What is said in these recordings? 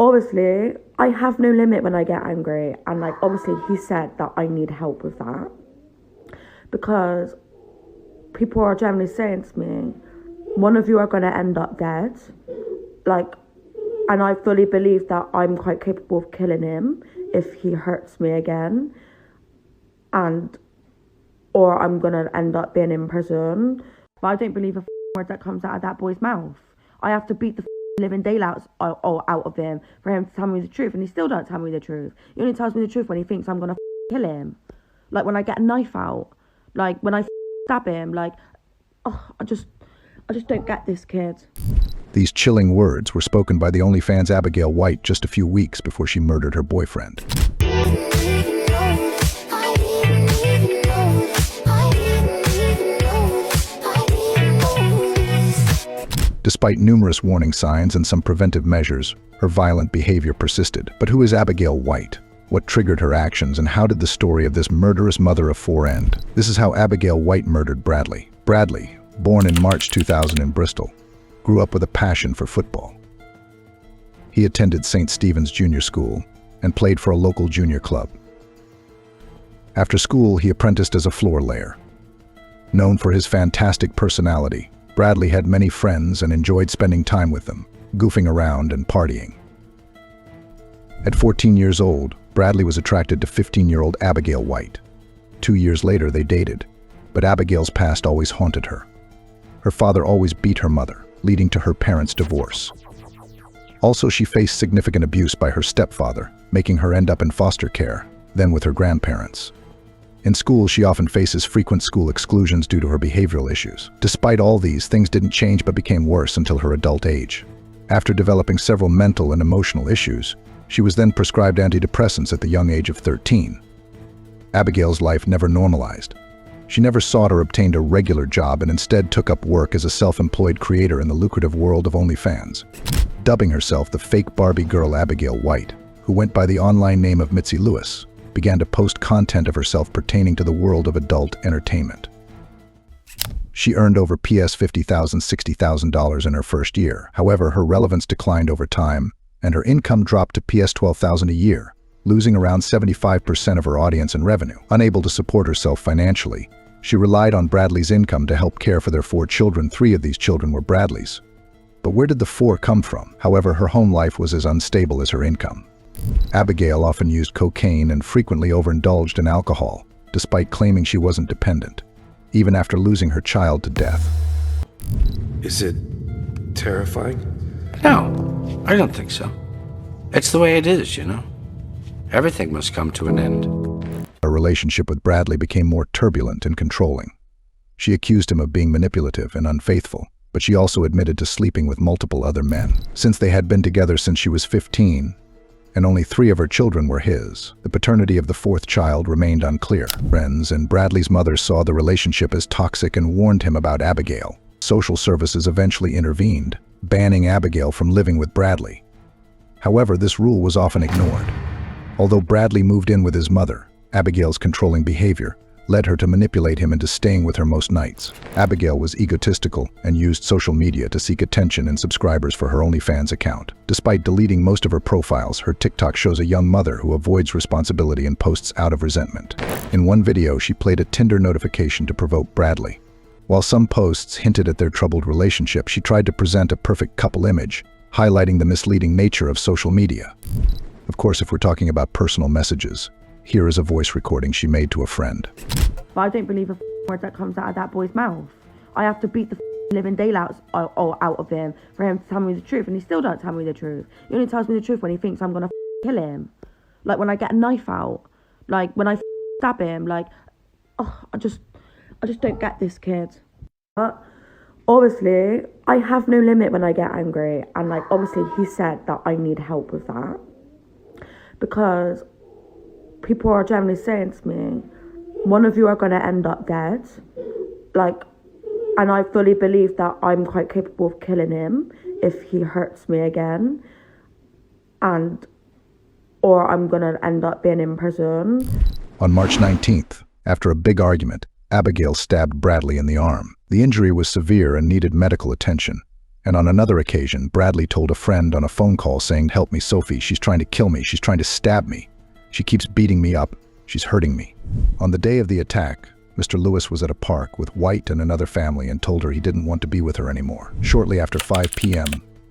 Obviously, I have no limit when I get angry, and like obviously he said that I need help with that because people are generally saying to me, one of you are going to end up dead, like, and I fully believe that I'm quite capable of killing him if he hurts me again, and or I'm going to end up being in prison. But I don't believe a word that comes out of that boy's mouth. I have to beat the living daylights out of him for him to tell me the truth, and he still don't tell me the truth. He only tells me the truth when he thinks I'm gonna kill him. Like when I get a knife out, like when I stab him, like, oh, I just don't get this kid. These chilling words were spoken by the OnlyFans Abigail White just a few weeks before she murdered her boyfriend. Despite numerous warning signs and some preventive measures, her violent behavior persisted. But who is Abigail White? What triggered her actions, and how did the story of this murderous mother of four end? This is how Abigail White murdered Bradley. Bradley, born in March 2000 in Bristol, grew up with a passion for football. He attended St. Stephen's Junior School and played for a local junior club. After school, he apprenticed as a floor layer. Known for his fantastic personality, Bradley had many friends and enjoyed spending time with them, goofing around and partying. At 14 years old, Bradley was attracted to 15-year-old Abigail White. 2 years later, they dated, but Abigail's past always haunted her. Her father always beat her mother, leading to her parents' divorce. Also, she faced significant abuse by her stepfather, making her end up in foster care, then with her grandparents. In school, she often faces frequent school exclusions due to her behavioral issues. Despite all these, things didn't change but became worse until her adult age. After developing several mental and emotional issues, she was then prescribed antidepressants at the young age of 13. Abigail's life never normalized. She never sought or obtained a regular job and instead took up work as a self-employed creator in the lucrative world of OnlyFans. Dubbing herself the fake Barbie girl Abigail White, who went by the online name of Mitzi Lewis, began to post content of herself pertaining to the world of adult entertainment. She earned over $50,000, $60,000 in her first year. However, her relevance declined over time, and her income dropped to $12,000 a year, losing around 75% of her audience and revenue. Unable to support herself financially, she relied on Bradley's income to help care for their 4 children. 3 of these children were Bradley's. But where did the 4 come from? However, her home life was as unstable as her income. Abigail often used cocaine and frequently overindulged in alcohol, despite claiming she wasn't dependent, even after losing her child to death. Is it terrifying? No, I don't think so. It's the way it is, you know. Everything must come to an end. Her relationship with Bradley became more turbulent and controlling. She accused him of being manipulative and unfaithful, but she also admitted to sleeping with multiple other men. Since they had been together since she was 15, and only 3 of her children were his, the paternity of the 4th child remained unclear. Friends and Bradley's mother saw the relationship as toxic and warned him about Abigail. Social services eventually intervened, banning Abigail from living with Bradley. However, this rule was often ignored. Although Bradley moved in with his mother, Abigail's controlling behavior led her to manipulate him into staying with her most nights. Abigail was egotistical and used social media to seek attention and subscribers for her OnlyFans account. Despite deleting most of her profiles, her TikTok shows a young mother who avoids responsibility and posts out of resentment. In one video, she played a Tinder notification to provoke Bradley. While some posts hinted at their troubled relationship, she tried to present a perfect couple image, highlighting the misleading nature of social media. Of course, if we're talking about personal messages, here is a voice recording she made to a friend. But I don't believe a word that comes out of that boy's mouth. I have to beat the living daylights out of him for him to tell me the truth, and he still don't tell me the truth. He only tells me the truth when he thinks I'm gonna kill him. Like when I get a knife out, like when I stab him, like, oh, I just don't get this kid. But obviously, I have no limit when I get angry, and like obviously he said that I need help with that because people are generally saying to me, one of you are going to end up dead, like, and I fully believe that I'm quite capable of killing him if he hurts me again, and or I'm going to end up being in prison. On March 19th, after a big argument, Abigail stabbed Bradley in the arm. The injury was severe and needed medical attention, And on another occasion, Bradley told a friend on a phone call saying, "Help me, Sophie, she's trying to kill me, she's trying to stab me. She keeps beating me up, she's hurting me." On the day of the attack, Mr. Lewis was at a park with White and another family and told her he didn't want to be with her anymore. Shortly after 5 p.m.,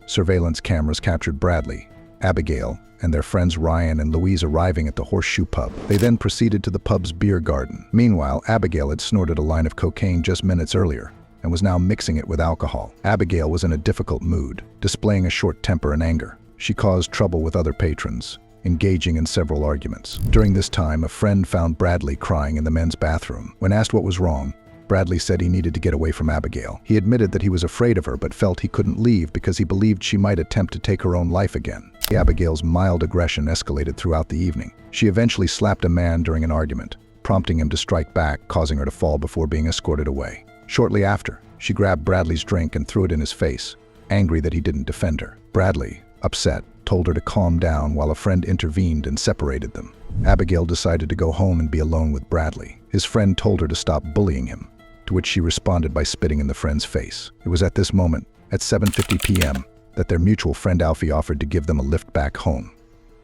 surveillance cameras captured Bradley, Abigail, and their friends Ryan and Louise arriving at the Horseshoe Pub. They then proceeded to the pub's beer garden. Meanwhile, Abigail had snorted a line of cocaine just minutes earlier and was now mixing it with alcohol. Abigail was in a difficult mood, displaying a short temper and anger. She caused trouble with other patrons, engaging in several arguments. During this time, a friend found Bradley crying in the men's bathroom. When asked what was wrong, Bradley said he needed to get away from Abigail. He admitted that he was afraid of her but felt he couldn't leave because he believed she might attempt to take her own life again. Abigail's mild aggression escalated throughout the evening. She eventually slapped a man during an argument, prompting him to strike back, causing her to fall before being escorted away. Shortly after, she grabbed Bradley's drink and threw it in his face, angry that he didn't defend her. Bradley, upset, told her to calm down while a friend intervened and separated them. Abigail decided to go home and be alone with Bradley. His friend told her to stop bullying him, to which she responded by spitting in the friend's face. It was at this moment, at 7:50 p.m., that their mutual friend Alfie offered to give them a lift back home.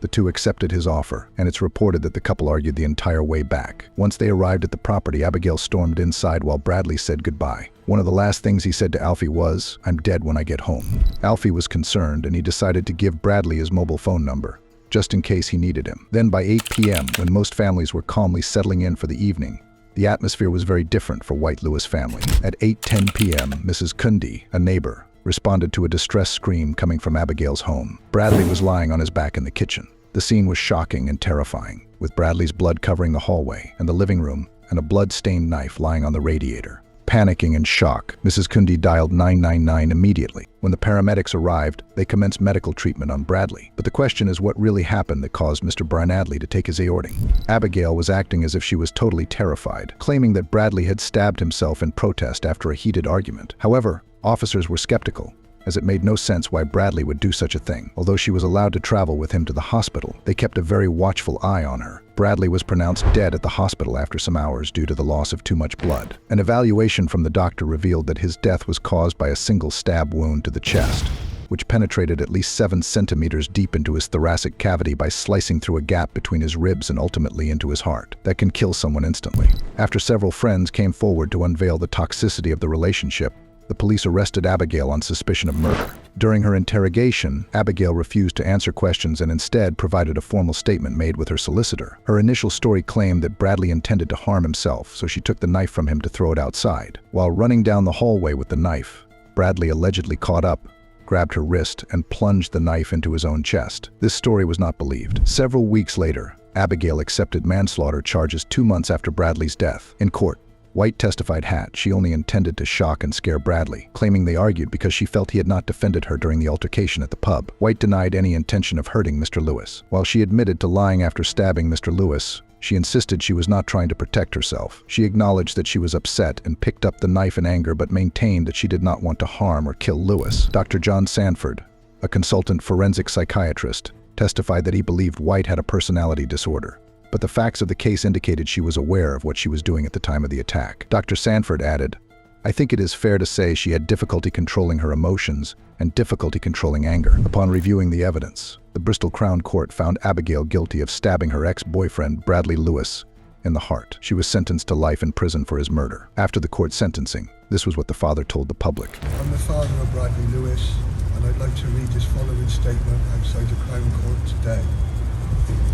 The two accepted his offer, and it's reported that the couple argued the entire way back. Once they arrived at the property, Abigail stormed inside while Bradley said goodbye. One of the last things he said to Alfie was, "I'm dead when I get home." Alfie was concerned, and he decided to give Bradley his mobile phone number, just in case he needed him. Then by 8 p.m., when most families were calmly settling in for the evening, the atmosphere was very different for White Lewis family. At 8:10 p.m., Mrs. Kundi, a neighbor, responded to a distress scream coming from Abigail's home. Bradley was lying on his back in the kitchen. The scene was shocking and terrifying, with Bradley's blood covering the hallway and the living room and a blood-stained knife lying on the radiator. Panicking in shock, Mrs. Kundi dialed 999 immediately. When the paramedics arrived, they commenced medical treatment on Bradley. But the question is what really happened that caused Mr. Bradley to take his aortic. Abigail was acting as if she was totally terrified, claiming that Bradley had stabbed himself in protest after a heated argument. However, officers were skeptical, as it made no sense why Bradley would do such a thing. Although she was allowed to travel with him to the hospital, they kept a very watchful eye on her. Bradley was pronounced dead at the hospital after some hours due to the loss of too much blood. An evaluation from the doctor revealed that his death was caused by a single stab wound to the chest, which penetrated at least 7 centimeters deep into his thoracic cavity by slicing through a gap between his ribs and ultimately into his heart. That can kill someone instantly. After several friends came forward to unveil the toxicity of the relationship, the police arrested Abigail on suspicion of murder. During her interrogation, Abigail refused to answer questions and instead provided a formal statement made with her solicitor. Her initial story claimed that Bradley intended to harm himself, so she took the knife from him to throw it outside. While running down the hallway with the knife, Bradley allegedly caught up, grabbed her wrist, and plunged the knife into his own chest. This story was not believed. Several weeks later, Abigail accepted manslaughter charges 2 months after Bradley's death. In court, White testified she only intended to shock and scare Bradley, claiming they argued because she felt he had not defended her during the altercation at the pub. White denied any intention of hurting Mr. Lewis. While she admitted to lying after stabbing Mr. Lewis, she insisted she was not trying to protect herself. She acknowledged that she was upset and picked up the knife in anger, but maintained that she did not want to harm or kill Lewis. Dr. John Sanford, a consultant forensic psychiatrist, testified that he believed White had a personality disorder, but the facts of the case indicated she was aware of what she was doing at the time of the attack. Dr. Sanford added, "I think it is fair to say she had difficulty controlling her emotions and difficulty controlling anger." Upon reviewing the evidence, the Bristol Crown Court found Abigail guilty of stabbing her ex-boyfriend, Bradley Lewis, in the heart. She was sentenced to life in prison for his murder. After the court sentencing, this was what the father told the public. I'm the father of Bradley Lewis, and I'd like to read this following statement outside the Crown Court today.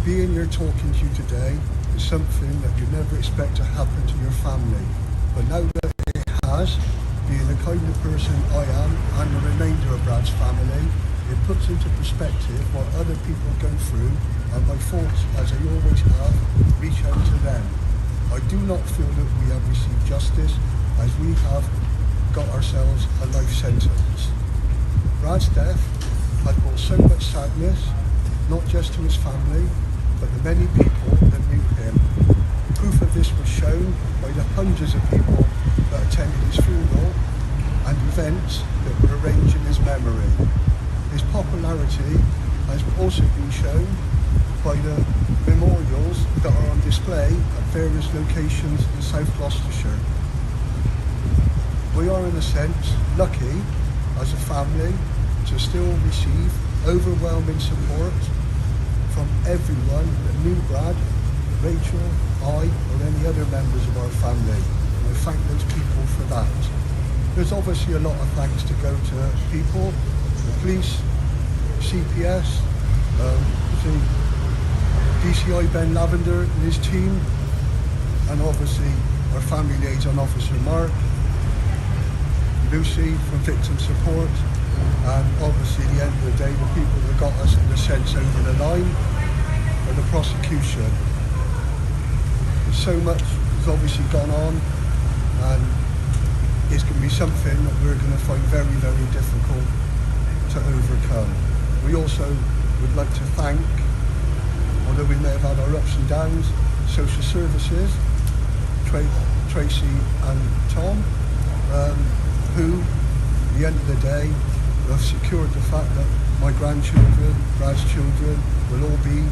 Being here talking to you today is something that you'd never expect to happen to your family. But now that it has, being the kind of person I am and the remainder of Brad's family, it puts into perspective what other people go through, and my thoughts, as I always have, reach out to them. I do not feel that we have received justice, as we have got ourselves a life sentence. Brad's death has brought so much sadness, not just to his family, but the many people that knew him. Proof of this was shown by the hundreds of people that attended his funeral and events that were arranged in his memory. His popularity has also been shown by the memorials that are on display at various locations in South Gloucestershire. We are, in a sense, lucky as a family to still receive overwhelming support from everyone that knew Brad, Rachel, I, or any other members of our family. And I thank those people for that. There's obviously a lot of thanks to go to people, the police, CPS, the DCI Ben Lavender and his team, and obviously our family liaison officer Mark, Lucy from Victim Support, and obviously at the end of the day the people that got us in a sense over the line are the prosecution. So much has obviously gone on, and it's going to be something that we're going to find very, very difficult to overcome. We also would like to thank, although we may have had our ups and downs, social services, Tracy and Tom, who, at the end of the day, have secured the fact that my grandchildren, Brad's children, will all be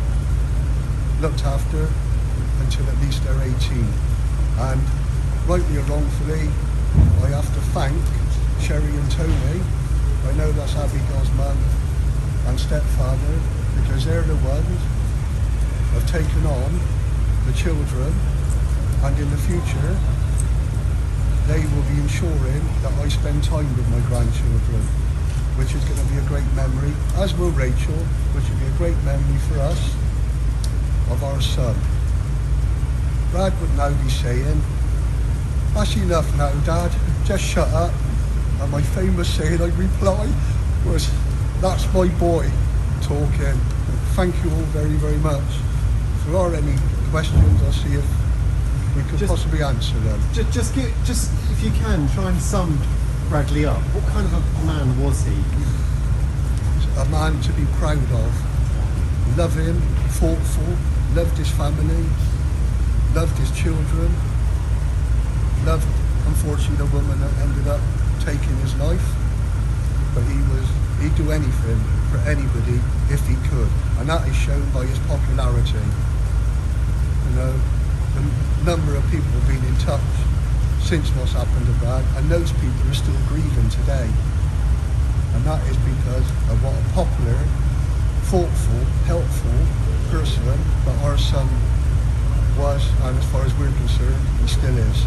looked after until at least they're 18. And rightly or wrongfully, I have to thank Sherry and Tony. I know that's Abigail's mum and stepfather, because they're the ones who have taken on the children, and in the future they will be ensuring that I spend time with my grandchildren, which is going to be a great memory, as will Rachel, which will be a great memory for us of our son. Brad would now be saying, "That's enough now, Dad, just shut up." And my famous saying I'd reply was, "That's my boy talking." Thank you all very, very much. If there are any questions, I'll see if we could possibly answer them. Just if you can, try and sum Bradley up. What kind of a man was he? A man to be proud of. Loving, thoughtful, loved his family, loved his children, loved, unfortunately, the woman that ended up taking his life. But he'd do anything for anybody if he could. And that is shown by his popularity. You know, the number of people have been in touch since what's happened to Brad, and those people are still grieving today. And that is because of what a popular, thoughtful, helpful person that our son was, and as far as we're concerned, he still is.